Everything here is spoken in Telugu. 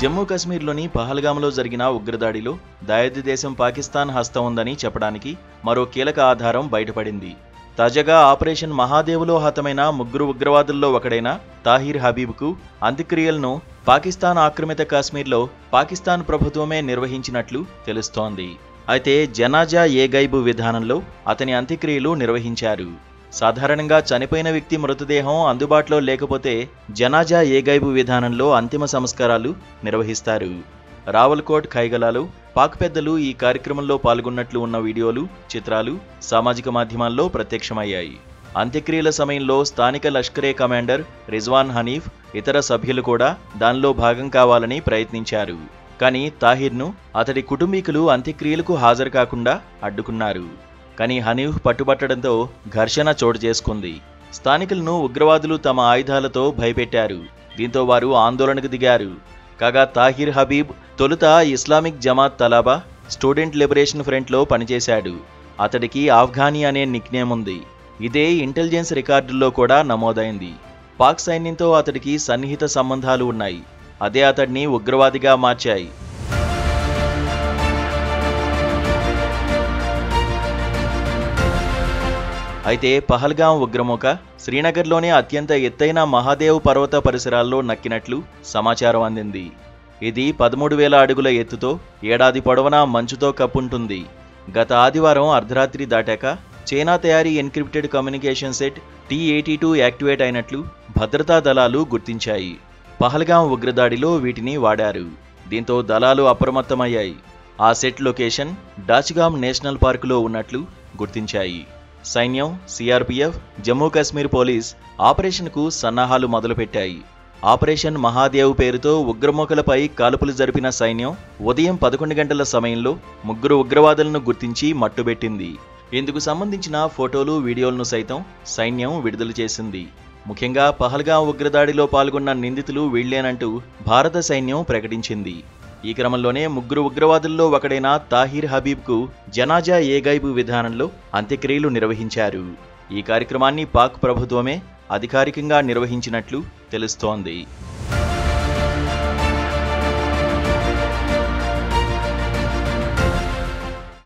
జమ్మూ కశ్మీర్లోని పహల్గామ్లో జరిగిన ఉగ్రదాడిలో దాయాది దేశం పాకిస్తాన్ హస్తం ఉందని చెప్పడానికి మరో కీలక ఆధారం బయటపడింది. తాజాగా ఆపరేషన్ మహాదేవ్లో హతమైన 3 ఉగ్రవాదుల్లో ఒకడైన తాహిర్ హబీబ్కు అంత్యక్రియలను పాకిస్తాన్ ఆక్రమిత కాశ్మీర్లో పాకిస్తాన్ ప్రభుత్వమే నిర్వహించినట్లు తెలుస్తోంది. అయితే జనాజా ఏ గైబు విధానంలో అతని అంత్యక్రియలు నిర్వహించారు. సాధారణంగా చనిపోయిన వ్యక్తి మృతదేహం అందుబాటులో లేకపోతే జనాజా ఏ గైబు విధానంలో అంతిమ సంస్కారాలు నిర్వహిస్తారు. రావల్కోట్ ఖైగలాలో పాక్ పెద్దలు ఈ కార్యక్రమంలో పాల్గొన్నట్లు ఉన్న వీడియోలు, చిత్రాలు సామాజిక మాధ్యమాల్లో ప్రత్యక్షమయ్యాయి. అంత్యక్రియల సమయంలో స్థానిక లష్కరే కమాండర్ రిజ్వాన్ హనీఫ్ ఇతర సభ్యులు కూడా దానిలో భాగం కావాలని ప్రయత్నించారు. కానీ తాహిర్ను అతడి కుటుంబీకులు అంత్యక్రియలకు హాజరు కాకుండా అడ్డుకున్నారు. కానీ హనీఫ్ పట్టుబట్టడంతో ఘర్షణ చోటు చేసుకుంది. స్థానికులను ఉగ్రవాదులు తమ ఆయుధాలతో భయపెట్టారు. దీంతో వారు ఆందోళనకు దిగారు. కాగా తాహిర్ హబీబ్ తొలుత ఇస్లామిక్ జమాత్ తలాబా స్టూడెంట్ లిబరేషన్ ఫ్రంట్లో పనిచేశాడు. అతడికి ఆఫ్ఘానీ అనే నిక్నేమ్ ఉంది. ఇదే ఇంటెలిజెన్స్ రికార్డుల్లో కూడా నమోదైంది. పాక్ సైన్యంతో అతడికి సన్నిహిత సంబంధాలు ఉన్నాయి. అదే అతడిని ఉగ్రవాదిగా మార్చాయి. అయితే పహల్గాం ఉగ్రమూక శ్రీనగర్లోనే అత్యంత ఎత్తైన మహాదేవ్ పర్వత పరిసరాల్లో నక్కినట్లు సమాచారం అందింది. ఇది 13,000 అడుగుల ఎత్తుతో ఏడాది పొడవునా మంచుతో కప్పుంటుంది. గత ఆదివారం అర్ధరాత్రి దాటాక చైనా తయారీ encrypted communication set T-82 activate అయినట్లు భద్రతా దళాలు గుర్తించాయి. పహల్గాం ఉగ్రదాడిలో వీటిని వాడారు. దీంతో దళాలు అప్రమత్తమయ్యాయి. ఆ సెట్ లొకేషన్ డాచ్గామ్ నేషనల్ పార్కులో ఉన్నట్లు గుర్తించాయి. సైన్యం, సిఆర్పిఎఫ్, జమ్మూ కాశ్మీర్ పోలీస్ ఆపరేషన్కు సన్నాహాలు మొదలుపెట్టాయి. ఆపరేషన్ మహాదేవ్ పేరుతో ఉగ్రమూకలపై కాల్పులు జరిపిన సైన్యం ఉదయం 11 గంటల సమయంలో 3 ఉగ్రవాదులను గుర్తించి మట్టుబెట్టింది. ఇందుకు సంబంధించిన ఫోటోలు, వీడియోలను సైతం సైన్యం విడుదల చేసింది. ముఖ్యంగా పహల్గాం ఉగ్రదాడిలో పాల్గొన్న నిందితులు వీళ్లేనంటూ భారత సైన్యం ప్రకటించింది. ఈ క్రమంలోనే 3 ఉగ్రవాదుల్లో ఒకడైన తాహిర్ హబీబ్కు జనాజా ఏ గైబు విధానంలో అంత్యక్రియలు నిర్వహించారు. ఈ కార్యక్రమాన్ని పాక్ ప్రభుత్వమే అధికారికంగా నిర్వహించినట్లు తెలుస్తోంది.